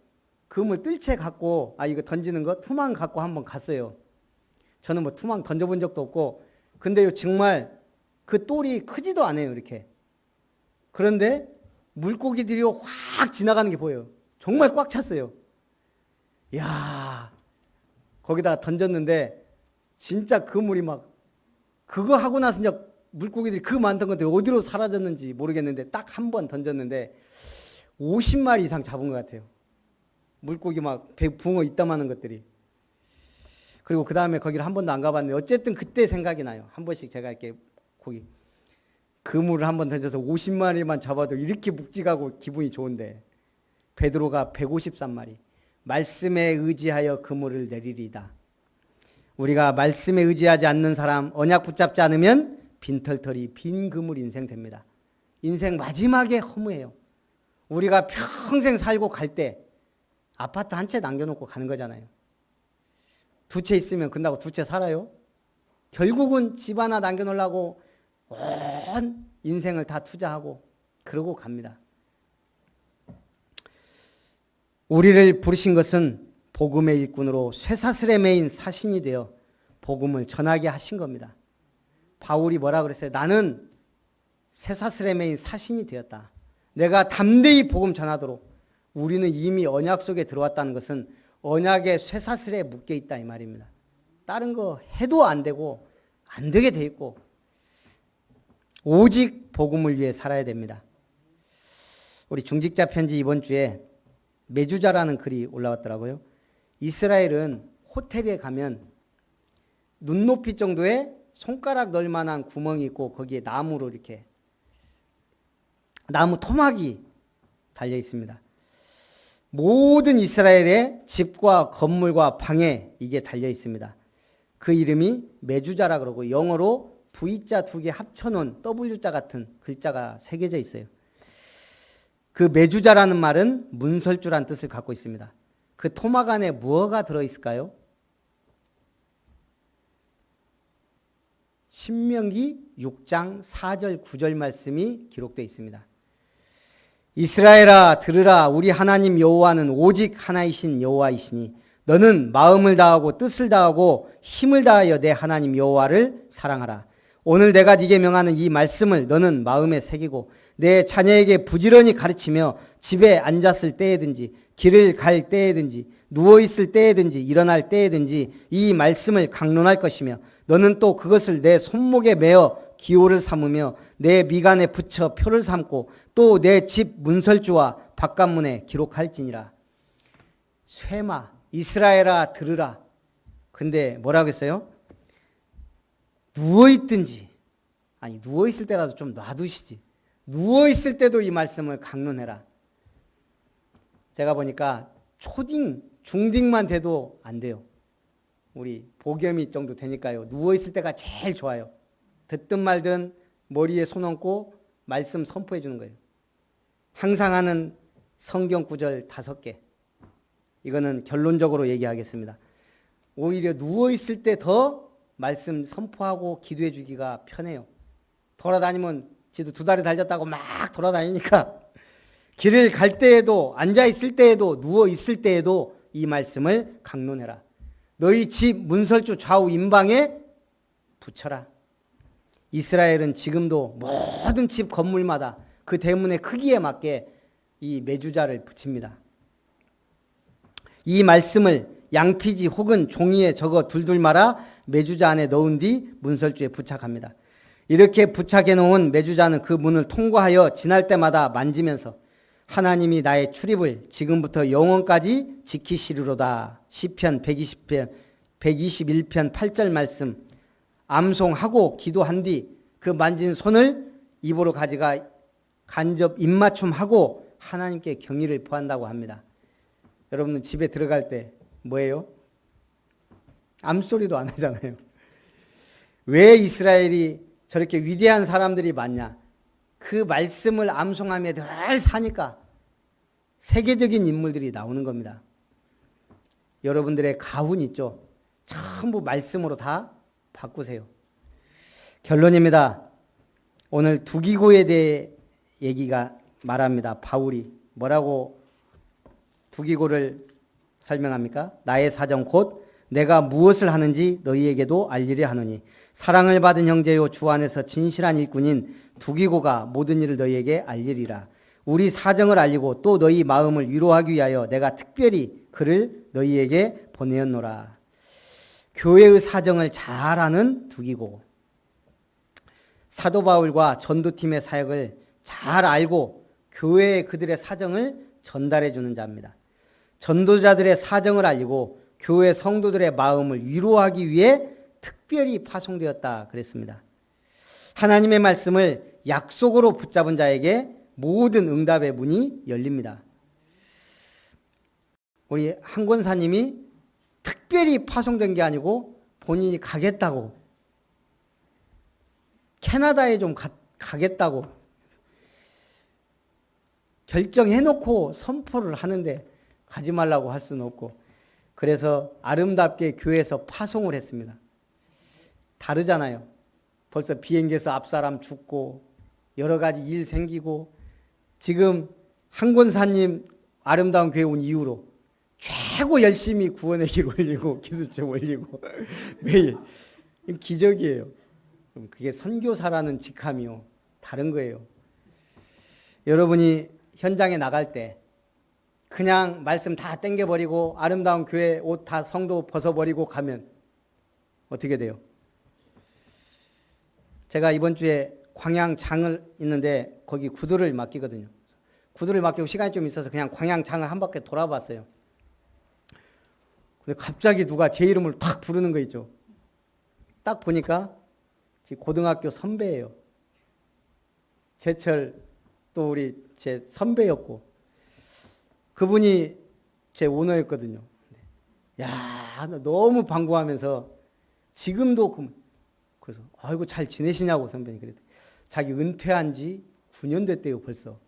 그물 뜰채 갖고 이거 던지는 거 투망 갖고 한번 갔어요. 저는 뭐 투망 던져본 적도 없고 근데요 정말 그 똘이 크지도 않아요 이렇게. 그런데 물고기들이 확 지나가는 게 보여요. 정말 꽉 찼어요. 이야 거기다가 던졌는데 진짜 그물이 막 그거 하고 나서 이제 물고기들이 그 많던 것들이 어디로 사라졌는지 모르겠는데 딱 한 번 던졌는데 50마리 이상 잡은 것 같아요. 물고기 막 붕어 이따만한 것들이. 그리고 그 다음에 거기를 한 번도 안 가봤는데 어쨌든 그때 생각이 나요. 한 번씩 제가 이렇게 거기 그물을 한 번 던져서 50마리만 잡아도 이렇게 묵직하고 기분이 좋은데 베드로가 153마리. 말씀에 의지하여 그물을 내리리다. 우리가 말씀에 의지하지 않는 사람, 언약 붙잡지 않으면 빈털털이 빈 그물 인생 됩니다. 인생 마지막에 허무해요. 우리가 평생 살고 갈 때 아파트 한 채 남겨놓고 가는 거잖아요. 두 채 있으면 끝나고 두 채 살아요? 결국은 집 하나 남겨놓으려고 온 인생을 다 투자하고 그러고 갑니다. 우리를 부르신 것은 복음의 일꾼으로 쇠사슬에 매인 사신이 되어 복음을 전하게 하신 겁니다. 바울이 뭐라 그랬어요? 나는 쇠사슬에 매인 사신이 되었다. 내가 담대히 복음 전하도록. 우리는 이미 언약 속에 들어왔다는 것은 언약의 쇠사슬에 묶여 있다 이 말입니다. 다른 거 해도 안 되고 안 되게 돼 있고 오직 복음을 위해 살아야 됩니다. 우리 중직자 편지 이번 주에 메주자라는 글이 올라왔더라고요. 이스라엘은 호텔에 가면 눈높이 정도의 손가락 넣을 만한 구멍이 있고 거기에 나무로 이렇게 나무 토막이 달려 있습니다. 모든 이스라엘의 집과 건물과 방에 이게 달려 있습니다. 그 이름이 메주자라 그러고 영어로 V자 두 개 합쳐놓은 W자 같은 글자가 새겨져 있어요. 그 메주자라는 말은 문설주란 뜻을 갖고 있습니다. 그 토막 안에 무엇가 들어있을까요? 신명기 6장 4절 9절 말씀이 기록되어 있습니다. 이스라엘아 들으라 우리 하나님 여호와는 오직 하나이신 여호와이시니 너는 마음을 다하고 뜻을 다하고 힘을 다하여 내 하나님 여호와를 사랑하라. 오늘 내가 네게 명하는 이 말씀을 너는 마음에 새기고 내 자녀에게 부지런히 가르치며 집에 앉았을 때에든지 길을 갈 때에든지 누워있을 때에든지 일어날 때에든지 이 말씀을 강론할 것이며 너는 또 그것을 내 손목에 매어 기호를 삼으며 내 미간에 붙여 표를 삼고 또 내 집 문설주와 바깥문에 기록할지니라. 쇠마 이스라엘아 들으라. 근데 뭐라고 했어요? 누워있든지 아니 누워있을 때라도 좀 놔두시지. 누워있을 때도 이 말씀을 강론해라. 제가 보니까 초딩 중딩만 돼도 안 돼요. 우리 보겸이 정도 되니까요. 누워있을 때가 제일 좋아요. 듣든 말든 머리에 손 얹고 말씀 선포해 주는 거예요. 항상 하는 성경 구절 5개. 이거는 결론적으로 얘기하겠습니다. 오히려 누워있을 때 더 말씀 선포하고 기도해 주기가 편해요. 돌아다니면 지도 2다리 달렸다고 막 돌아다니니까 길을 갈 때에도 앉아있을 때에도 누워있을 때에도 이 말씀을 강론해라. 너희 집 문설주 좌우 임방에 붙여라. 이스라엘은 지금도 모든 집 건물마다 그 대문의 크기에 맞게 이 매주자를 붙입니다. 이 말씀을 양피지 혹은 종이에 적어 둘둘 말아 매주자 안에 넣은 뒤 문설주에 부착합니다. 이렇게 부착해 놓은 매주자는 그 문을 통과하여 지날 때마다 만지면서 하나님이 나의 출입을 지금부터 영원까지 지키시리로다. 시편 121편 8절 말씀 암송하고 기도한 뒤 그 만진 손을 입으로 가져가 간접 입맞춤하고 하나님께 경의를 표한다고 합니다. 여러분은 집에 들어갈 때 뭐예요? 암소리도 안 하잖아요. 왜 이스라엘이 저렇게 위대한 사람들이 많냐? 그 말씀을 암송하며 늘 사니까 세계적인 인물들이 나오는 겁니다. 여러분들의 가훈 있죠? 전부 말씀으로 다 바꾸세요. 결론입니다. 오늘 두기고에 대해 얘기가 말합니다. 바울이 뭐라고 두기고를 설명합니까? 나의 사정 곧 내가 무엇을 하는지 너희에게도 알리려 하노니 사랑을 받은 형제요 주 안에서 진실한 일꾼인 두기고가 모든 일을 너희에게 알리리라. 우리 사정을 알리고 또 너희 마음을 위로하기 위하여 내가 특별히 그를 너희에게 보내었노라. 교회의 사정을 잘 아는 두기고, 사도 바울과 전도팀의 사역을 잘 알고 교회에 그들의 사정을 전달해 주는 자입니다. 전도자들의 사정을 알리고 교회 성도들의 마음을 위로하기 위해 특별히 파송되었다 그랬습니다. 하나님의 말씀을 약속으로 붙잡은 자에게 모든 응답의 문이 열립니다. 우리 한 권사님이 특별히 파송된 게 아니고 본인이 가겠다고, 캐나다에 좀 가겠다고 결정해놓고 선포를 하는데 가지 말라고 할 수는 없고, 그래서 아름답게 교회에서 파송을 했습니다. 다르잖아요. 벌써 비행기에서 앞사람 죽고 여러 가지 일 생기고, 지금 한 권사님 아름다운 교회 온 이후로 최고 열심히 구원의 길 올리고 기도점 올리고 매일 기적이에요. 그게 선교사라는 직함이요. 다른 거예요. 여러분이 현장에 나갈 때 그냥 말씀 다 땡겨버리고 아름다운 교회 옷 다 성도 벗어버리고 가면 어떻게 돼요? 제가 이번 주에 광양장을 있는데 거기 구두를 맡기거든요. 구두를 맡기고 시간이 좀 있어서 그냥 광양장을 한 바퀴 돌아봤어요. 근데 갑자기 누가 제 이름을 탁 부르는 거 있죠. 딱 보니까 고등학교 선배예요. 제철 또 우리 제 선배였고, 그분이 제 오너였거든요. 야, 너무 반가워하면서 지금도 그래서 아이고 잘 지내시냐고 선배님 그랬더니 자기 은퇴한 지 9년 됐대요 벌써.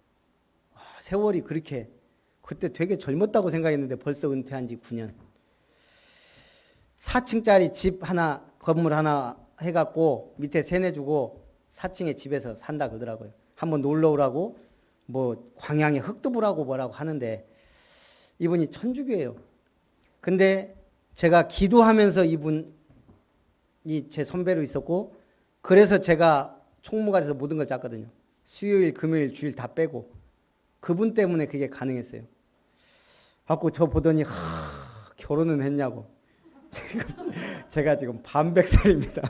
세월이 그렇게, 그때 되게 젊었다고 생각했는데 벌써 은퇴한 지 9년. 4층짜리 집 하나, 건물 하나 해갖고 밑에 세내주고 4층에 집에서 산다 그러더라고요. 한번 놀러 오라고 뭐 광양에 흙두부라고 뭐라고 하는데 이분이 천주교예요. 근데 제가 기도하면서 이분이 제 선배로 있었고, 그래서 제가 총무가 돼서 모든 걸 짰거든요. 수요일, 금요일, 주일 다 빼고. 그분 때문에 그게 가능했어요. 갖고 저 보더니 결혼은 했냐고. 제가 지금 반백살입니다.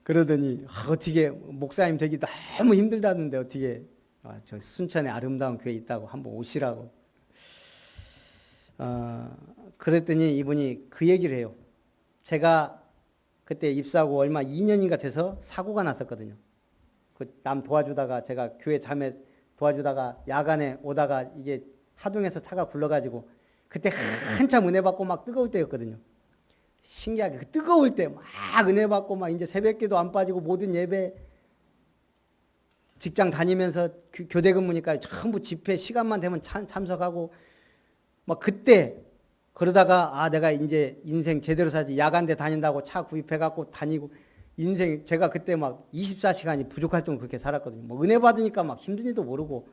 그러더니 어떻게 목사님 되기 너무 힘들다는데 어떻게 저 순천에 아름다운 교회 있다고 한번 오시라고. 그랬더니 이분이 그 얘기를 해요. 제가 그때 입사하고 얼마 2년인가 돼서 사고가 났었거든요. 그 남 도와주다가 제가 교회 자매 도와주다가 야간에 오다가 이게 하동에서 차가 굴러가지고 그때 한참 은혜 받고 막 뜨거울 때였거든요. 신기하게 그 뜨거울 때 막 은혜 받고 막 이제 새벽기도 안 빠지고 모든 예배 직장 다니면서 교대 근무니까 전부 집회 시간만 되면 참석하고 막 그때 그러다가 내가 이제 인생 제대로 살지 야간대 다닌다고 차 구입해 갖고 다니고 인생 제가 그때 막 24시간이 부족할 정도 그렇게 살았거든요. 뭐 은혜 받으니까 막 힘든지도 모르고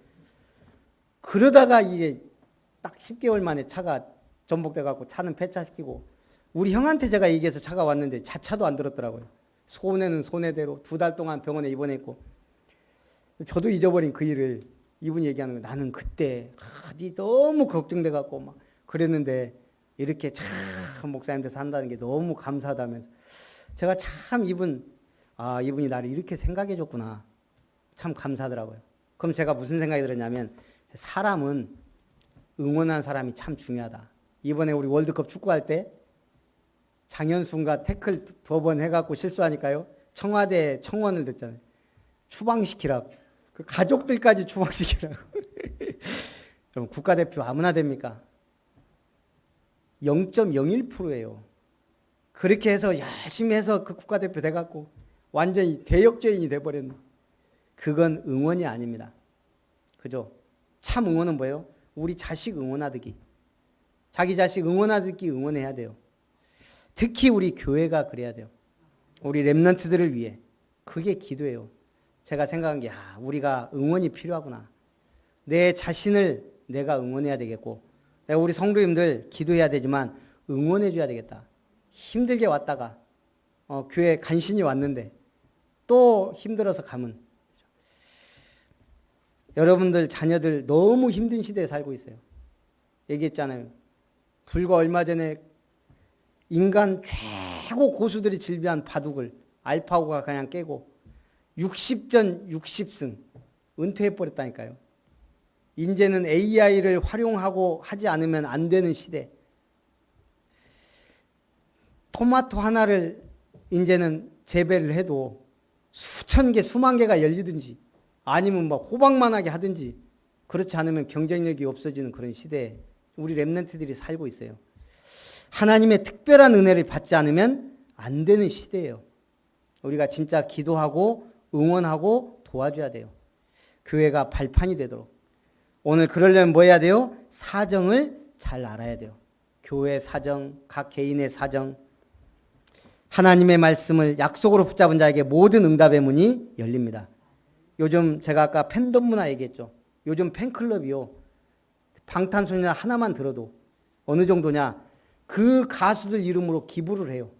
그러다가 이게 딱 10개월 만에 차가 전복돼 갖고 차는 폐차시키고 우리 형한테 제가 얘기해서 차가 왔는데 자차도 안 들었더라고요. 손해는 손해대로 2달 동안 병원에 입원했고 저도 잊어버린 그 일을 이분이 얘기하는 거예요. 나는 그때 네 너무 걱정돼 갖고 막 그랬는데 이렇게 참 목사님들 산다는 게 너무 감사하다면서 제가 참 이분이 나를 이렇게 생각해 줬구나. 참 감사하더라고요. 그럼 제가 무슨 생각이 들었냐면 사람은 응원한 사람이 참 중요하다. 이번에 우리 월드컵 축구할 때 장현순과 태클 2번 해갖고 실수하니까요. 청와대 청원을 듣잖아요. 추방시키라고. 그 가족들까지 추방시키라고. 그럼 국가대표 아무나 됩니까? 0.01%예요. 그렇게 해서 열심히 해서 그 국가대표 돼갖고 완전히 대역죄인이 돼버렸네. 그건 응원이 아닙니다. 그죠? 참 응원은 뭐예요? 우리 자식 응원하듯이. 자기 자식 응원하듯이 응원해야 돼요. 특히 우리 교회가 그래야 돼요. 우리 렘넌트들을 위해. 그게 기도예요. 제가 생각한 게 우리가 응원이 필요하구나. 내 자신을 내가 응원해야 되겠고 내가 우리 성도님들 기도해야 되지만 응원해 줘야 되겠다. 힘들게 왔다가 교회 간신히 왔는데 또 힘들어서 가면 여러분들 자녀들 너무 힘든 시대에 살고 있어요. 얘기했잖아요. 불과 얼마 전에 인간 최고 고수들이 질비한 바둑을 알파고가 그냥 깨고 60전 60승 은퇴해버렸다니까요. 이제는 AI를 활용하고 하지 않으면 안 되는 시대. 토마토 하나를 이제는 재배를 해도 수천 개, 수만 개가 열리든지 아니면 막 호박만하게 하든지 그렇지 않으면 경쟁력이 없어지는 그런 시대에 우리 렘넌트들이 살고 있어요. 하나님의 특별한 은혜를 받지 않으면 안 되는 시대예요. 우리가 진짜 기도하고 응원하고 도와줘야 돼요. 교회가 발판이 되도록. 오늘 그러려면 뭐 해야 돼요? 사정을 잘 알아야 돼요. 교회 사정, 각 개인의 사정. 하나님의 말씀을 약속으로 붙잡은 자에게 모든 응답의 문이 열립니다. 요즘 제가 아까 팬덤 문화 얘기했죠. 요즘 팬클럽이요. 방탄소년단 하나만 들어도 어느 정도냐. 그 가수들 이름으로 기부를 해요.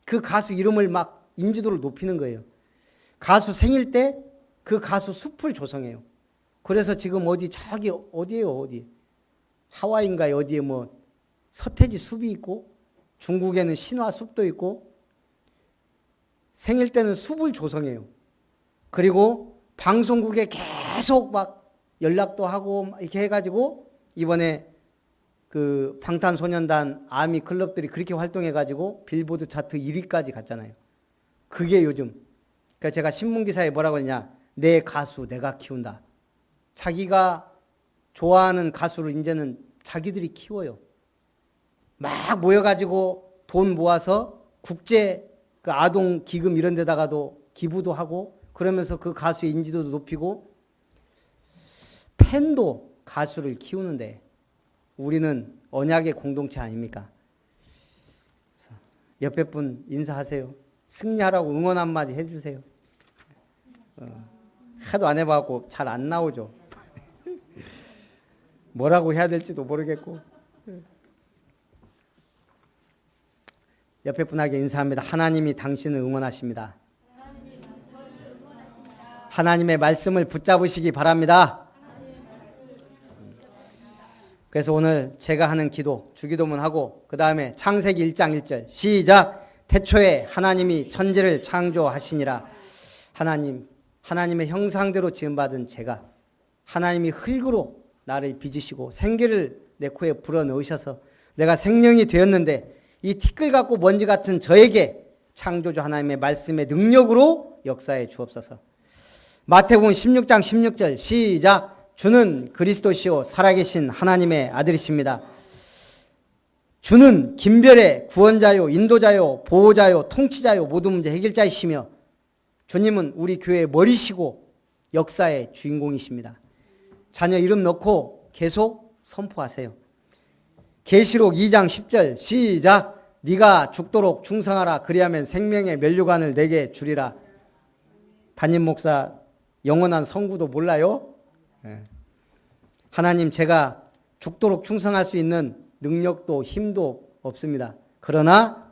그 가수 이름을 막 인지도를 높이는 거예요. 가수 생일 때 그 가수 숲을 조성해요. 그래서 지금 어디에요? 하와이인가요? 어디에 뭐 서태지 숲이 있고 중국에는 신화 숲도 있고 생일 때는 숲을 조성해요. 그리고 방송국에 계속 막 연락도 하고 이렇게 해가지고 이번에 그 방탄소년단 아미 클럽들이 그렇게 활동해가지고 빌보드 차트 1위까지 갔잖아요. 그게 요즘. 그러니까 제가 신문기사에 뭐라고 했냐. 내 가수 내가 키운다. 자기가 좋아하는 가수를 이제는 자기들이 키워요. 막 모여가지고 돈 모아서 국제 그 아동 기금 이런 데다가도 기부도 하고 그러면서 그 가수의 인지도도 높이고 팬도 가수를 키우는데 우리는 언약의 공동체 아닙니까? 옆에 분 인사하세요. 승리하라고 응원 한마디 해주세요. 하도 안 해봐갖고 잘 안 나오죠. 뭐라고 해야 될지도 모르겠고. 옆에 분에게 인사합니다. 하나님이 당신을 응원하십니다. 하나님의 말씀을 붙잡으시기 바랍니다. 그래서 오늘 제가 하는 기도, 주기도문 하고 그 다음에 창세기 1장 1절 시작. 태초에 하나님이 천지를 창조하시니라. 하나님의 형상대로 지음받은 제가 하나님이 흙으로 나를 빚으시고 생기를 내 코에 불어넣으셔서 내가 생명이 되었는데 이 티끌 같고 먼지 같은 저에게 창조주 하나님의 말씀의 능력으로 역사해 주옵소서. 마태복음 16장 16절 시작. 주는 그리스도시요 살아계신 하나님의 아들이십니다. 주는 김별의 구원자요, 인도자요, 보호자요, 통치자요, 모든 문제 해결자이시며 주님은 우리 교회의 머리시고 역사의 주인공이십니다. 자녀 이름 넣고 계속 선포하세요. 계시록 2장 10절 시작. 네가 죽도록 충성하라. 그리하면 생명의 면류관을 내게 주리라. 담임 목사 영원한 성구도 몰라요? 하나님, 제가 죽도록 충성할 수 있는 능력도 힘도 없습니다. 그러나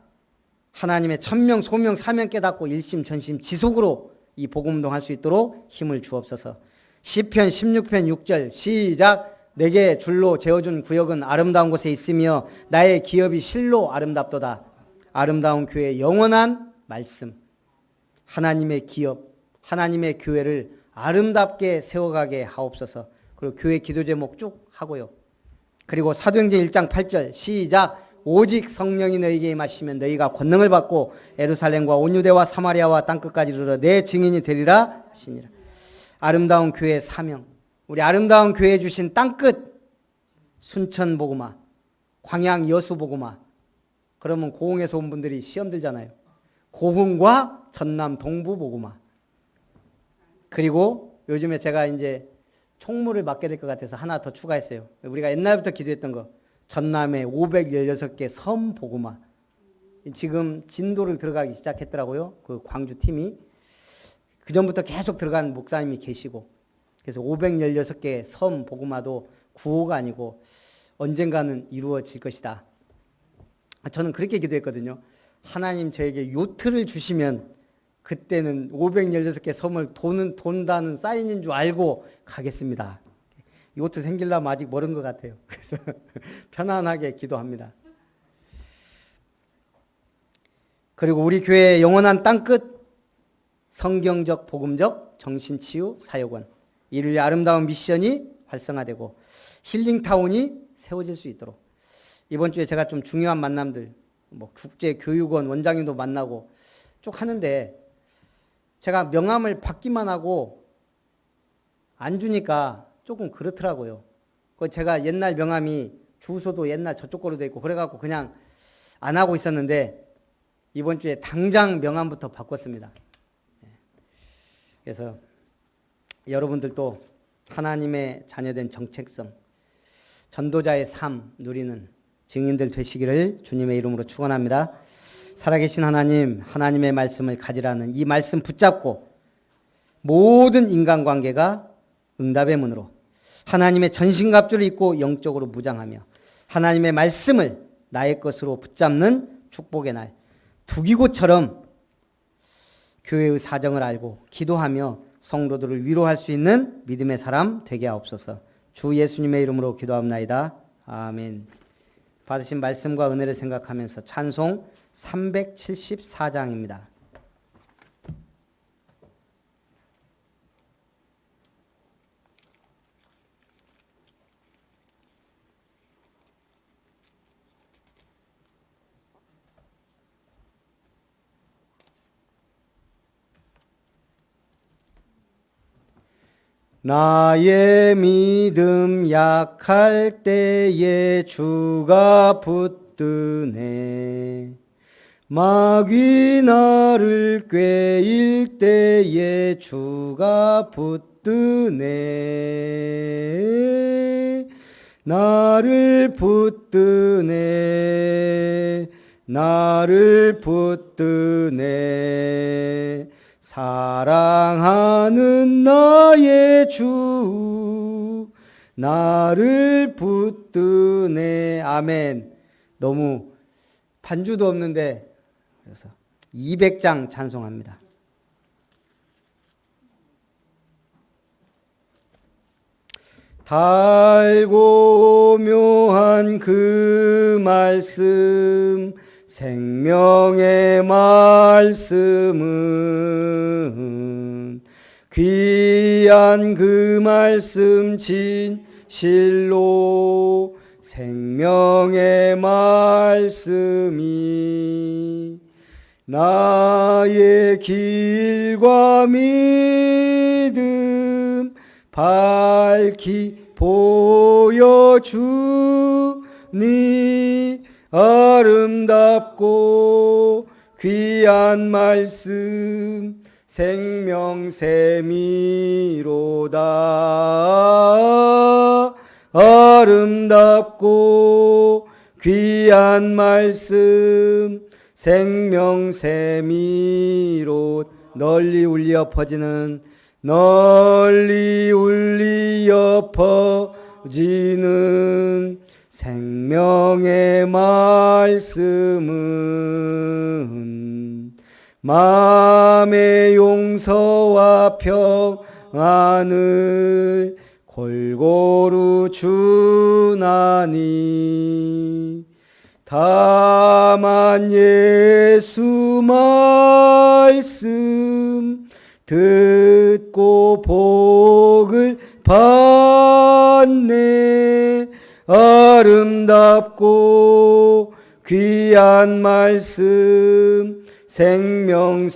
하나님의 천명 소명 사명 깨닫고 일심 전심 지속으로 이 복음운동 할 수 있도록 힘을 주옵소서. 시편 16편 6절 시작. 내게 줄로 재어준 구역은 아름다운 곳에 있으며 나의 기업이 실로 아름답도다. 아름다운 교회의 영원한 말씀, 하나님의 기업, 하나님의 교회를 아름답게 세워가게 하옵소서. 그리고 교회 기도 제목 쭉 하고요. 그리고 사도행전 1장 8절 시작. 오직 성령이 너희에게 임하시면 너희가 권능을 받고 예루살렘과 온 유대와 사마리아와 땅끝까지 이르러 내 증인이 되리라 하시니라. 아름다운 교회의 사명, 우리 아름다운 교회에 주신 땅끝 순천 복음화, 광양 여수 복음화. 그러면 고흥에서 온 분들이 시험 들잖아요. 고흥과 전남 동부 복음화. 그리고 요즘에 제가 이제 총무를 맡게 될 것 같아서 하나 더 추가했어요. 우리가 옛날부터 기도했던 거, 전남에 516개 섬 복음화. 지금 진도를 들어가기 시작했더라고요. 그 광주 팀이. 그 전부터 계속 들어간 목사님이 계시고, 그래서 516개 섬 복음화도 구호가 아니고 언젠가는 이루어질 것이다. 저는 그렇게 기도했거든요. 하나님 저에게 요트를 주시면 그때는 516개 섬을 돈다는 사인인 줄 알고 가겠습니다. 요트 생기려면 아직 멀은 것 같아요. 그래서 편안하게 기도합니다. 그리고 우리 교회의 영원한 땅끝 성경적, 복음적, 정신치유 사역원, 이를 아름다운 미션이 활성화되고 힐링타운이 세워질 수 있도록 이번 주에 제가 좀 중요한 만남들, 국제교육원 원장님도 만나고 쭉 하는데 제가 명함을 받기만 하고 안 주니까 조금 그렇더라고요. 제가 옛날 명함이 주소도 옛날 저쪽 거로 돼 있고 그래갖고 그냥 안 하고 있었는데 이번 주에 당장 명함부터 바꿨습니다. 그래서 여러분들도 하나님의 자녀된 정체성, 전도자의 삶 누리는 증인들 되시기를 주님의 이름으로 축원합니다. 살아계신 하나님, 하나님의 말씀을 가지라는 이 말씀 붙잡고 모든 인간관계가 응답의 문으로 하나님의 전신갑주를 입고 영적으로 무장하며 하나님의 말씀을 나의 것으로 붙잡는 축복의 날, 두기고처럼 교회의 사정을 알고 기도하며 성도들을 위로할 수 있는 믿음의 사람 되게 하옵소서. 주 예수님의 이름으로 기도합나이다. 아멘. 받으신 말씀과 은혜를 생각하면서 찬송 374장입니다. 나의 믿음 약할 때에 주가 붙드네. 마귀 나를 꾀일 때에 주가 붙드네. 나를 붙드네. 나를 붙드네. 사랑하는 나의 주 나를 붙드네. 아멘. 너무 반주도 없는데 그래서 200장 찬송합니다. 달고 묘한 그 말씀 생명의 말씀은 귀한 그 말씀 진실로 생명의 말씀이 나의 길과 믿음 밝히 보여주니 아름답고 귀한 말씀 생명샘이로다. 아름답고 귀한 말씀 생명샘이로 널리 울려 퍼지는 생명의 말씀은 마음의 용서와 평안을 골고루 주나니 다만 예수 말씀 듣고 복을 받네. 아름답고 귀한 말씀 생명샘이로다.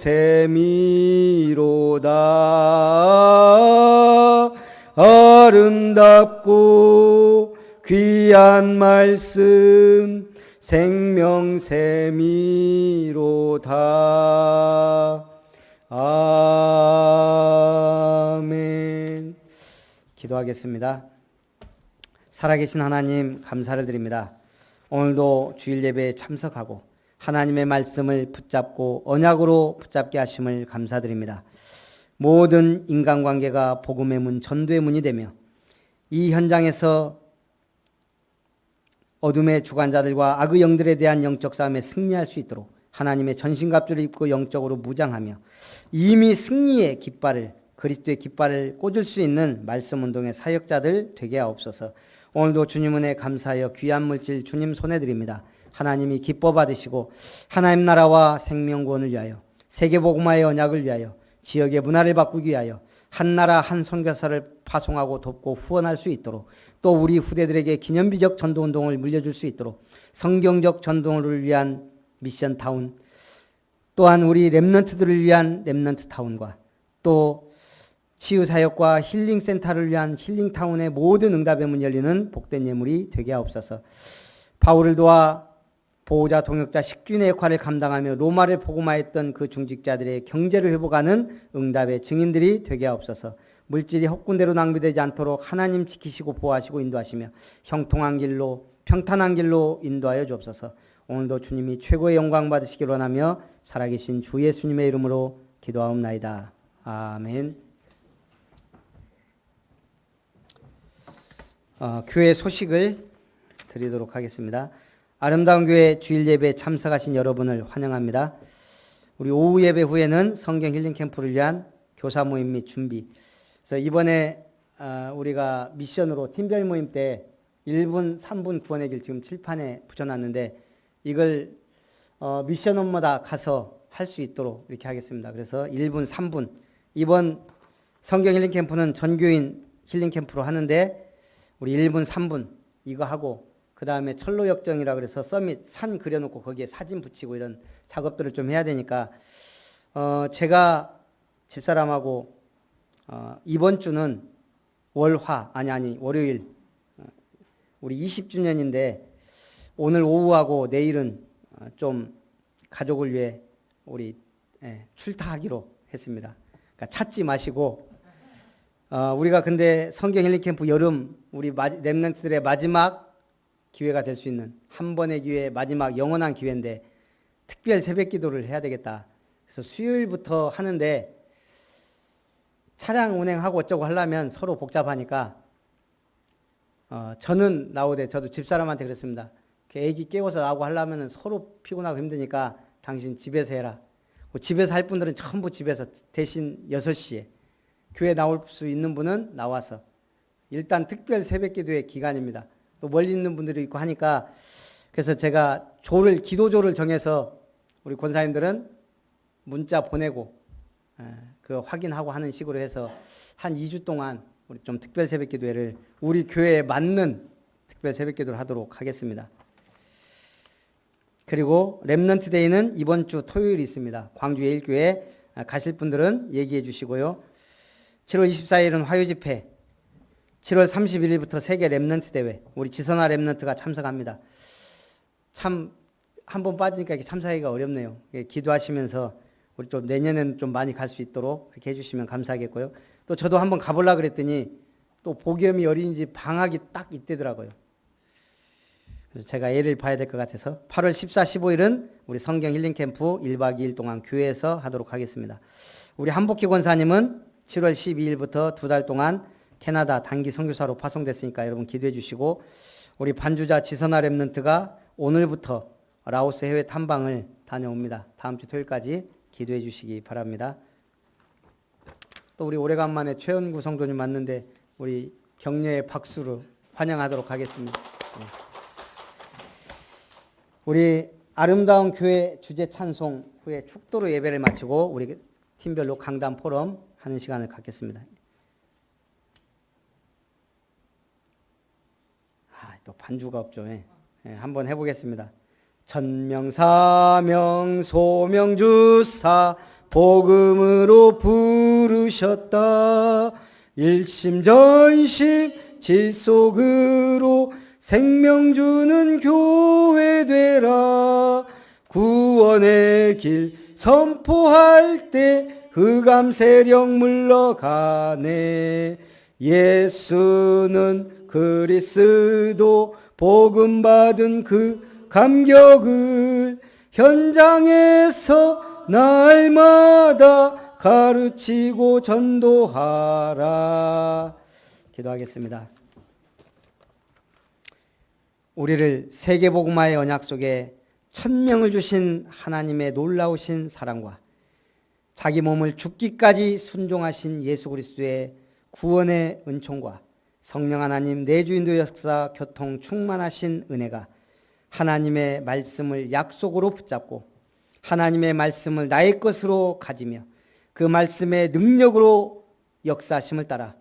아름답고 귀한 말씀 생명샘이로다. 아멘. 기도하겠습니다. 살아계신 하나님 감사를 드립니다. 오늘도 주일 예배에 참석하고 하나님의 말씀을 붙잡고 언약으로 붙잡게 하심을 감사드립니다. 모든 인간관계가 복음의 문, 전도의 문이 되며 이 현장에서 어둠의 주관자들과 악의 영들에 대한 영적 싸움에 승리할 수 있도록 하나님의 전신갑주를 입고 영적으로 무장하며 이미 승리의 깃발을, 그리스도의 깃발을 꽂을 수 있는 말씀 운동의 사역자들 되게 하옵소서. 오늘도 주님 은혜 감사하여 귀한 물질 주님 손에 드립니다. 하나님이 기뻐 받으시고 하나님 나라와 생명구원을 위하여, 세계복음화의 언약을 위하여, 지역의 문화를 바꾸기 위하여 한 나라 한 선교사를 파송하고 돕고 후원할 수 있도록, 또 우리 후대들에게 기념비적 전도운동을 물려줄 수 있도록 성경적 전도를 위한 미션타운, 또한 우리 렘넌트들을 위한 렘넌트타운과 또 치유사역과 힐링센터를 위한 힐링타운의 모든 응답의 문 열리는 복된 예물이 되게 하옵소서. 바울을 도와 보호자, 동역자, 식주인의 역할을 감당하며 로마를 복음화했던 그 중직자들의 경제를 회복하는 응답의 증인들이 되게 하옵소서. 물질이 헛군대로 낭비되지 않도록 하나님 지키시고 보호하시고 인도하시며 형통한 길로, 평탄한 길로 인도하여 주옵소서. 오늘도 주님이 최고의 영광 받으시길 원하며 살아계신 주 예수님의 이름으로 기도하옵나이다. 아멘. 교회 소식을 드리도록 하겠습니다. 아름다운 교회 주일 예배에 참석하신 여러분을 환영합니다. 우리 오후 예배 후에는 성경 힐링 캠프를 위한 교사 모임 및 준비. 그래서 이번에 우리가 미션으로 팀별 모임 때 1분, 3분 구원의 길 지금 칠판에 붙여놨는데 이걸 미션홈마다 가서 할 수 있도록 이렇게 하겠습니다. 그래서 1분, 3분. 이번 성경 힐링 캠프는 전교인 힐링 캠프로 하는데 우리 1분, 3분 이거 하고 그 다음에 철로 역정이라 그래서 서밋 산 그려놓고 거기에 사진 붙이고 이런 작업들을 좀 해야 되니까 제가 집사람하고 이번 주는 월요일 우리 20주년인데 오늘 오후하고 내일은 좀 가족을 위해 우리 출타하기로 했습니다. 그러니까 찾지 마시고 우리가 근데 성경 힐링 캠프 여름 우리 렘넌트들의 마지막 기회가 될 수 있는 한 번의 기회, 마지막 영원한 기회인데 특별 새벽 기도를 해야 되겠다. 그래서 수요일부터 하는데 차량 운행하고 어쩌고 하려면 서로 복잡하니까 저는 나오되 저도 집사람한테 그랬습니다. 애기 깨워서 나오고 하려면 서로 피곤하고 힘드니까 당신 집에서 해라. 집에서 할 분들은 전부 집에서 대신 6시에 교회 나올 수 있는 분은 나와서 일단 특별 새벽 기도의 기간입니다. 또 멀리 있는 분들이 있고 하니까 그래서 제가 기도조를 정해서 우리 권사님들은 문자 보내고 그 확인하고 하는 식으로 해서 한 2주 동안 우리 좀 특별 새벽 기도회를 우리 교회에 맞는 특별 새벽 기도를 하도록 하겠습니다. 그리고 렘넌트 데이는 이번 주 토요일이 있습니다. 광주 예일교회 가실 분들은 얘기해 주시고요. 7월 24일은 화요 집회, 7월 31일부터 세계 렘넌트 대회, 우리 지선아 렘넌트가 참석합니다. 참 한 번 빠지니까 이렇게 참사하기가 어렵네요. 기도하시면서 우리 좀 내년에는 좀 많이 갈 수 있도록 그렇게 해주시면 감사하겠고요. 또 저도 한번 가보려고 그랬더니 또 복염이 어린이집 방학이 딱 이때더라고요. 그래서 제가 애를 봐야 될 것 같아서 8월 14, 15일은 우리 성경 힐링 캠프 1박 2일 동안 교회에서 하도록 하겠습니다. 우리 한복희 권사님은 7월 12일부터 2달 동안 캐나다 단기 선교사로 파송됐으니까 여러분 기도해 주시고, 우리 반주자 지선아 랩런트가 오늘부터 라오스 해외 탐방을 다녀옵니다. 다음 주 토요일까지 기도해 주시기 바랍니다. 또 우리 오래간만에 최은구 성도님 만났는데 우리 격려의 박수로 환영하도록 하겠습니다. 우리 아름다운 교회 주제 찬송 후에 축도로 예배를 마치고 우리 팀별로 강단 포럼 하는 시간을 갖겠습니다. 또 반주가 없죠. 한번 해보겠습니다. 천명사명 소명주사 복음으로 부르셨다. 일심전심 질속으로 생명 주는 교회 되라. 구원의 길 선포할 때 흑암 세력 물러가네. 예수는 그리스도 복음 받은 그 감격을 현장에서 날마다 가르치고 전도하라. 기도하겠습니다. 우리를 세계복음화의 언약 속에 1000명을 주신 하나님의 놀라우신 사랑과 자기 몸을 죽기까지 순종하신 예수 그리스도의 구원의 은총과 성령 하나님 내주인도 역사 교통 충만하신 은혜가 하나님의 말씀을 약속으로 붙잡고 하나님의 말씀을 나의 것으로 가지며 그 말씀의 능력으로 역사하심을 따라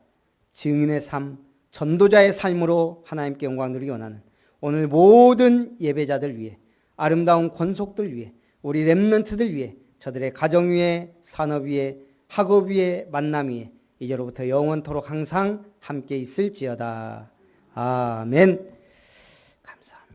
증인의 삶, 전도자의 삶으로 하나님께 영광 누리기 원하는 오늘 모든 예배자들 위해, 아름다운 권속들 위해, 우리 렘넌트들 위해, 저들의 가정 위에, 산업 위에, 학업 위에, 만남 위에 이제로부터 영원토록 항상 함께 있을지어다. 아멘.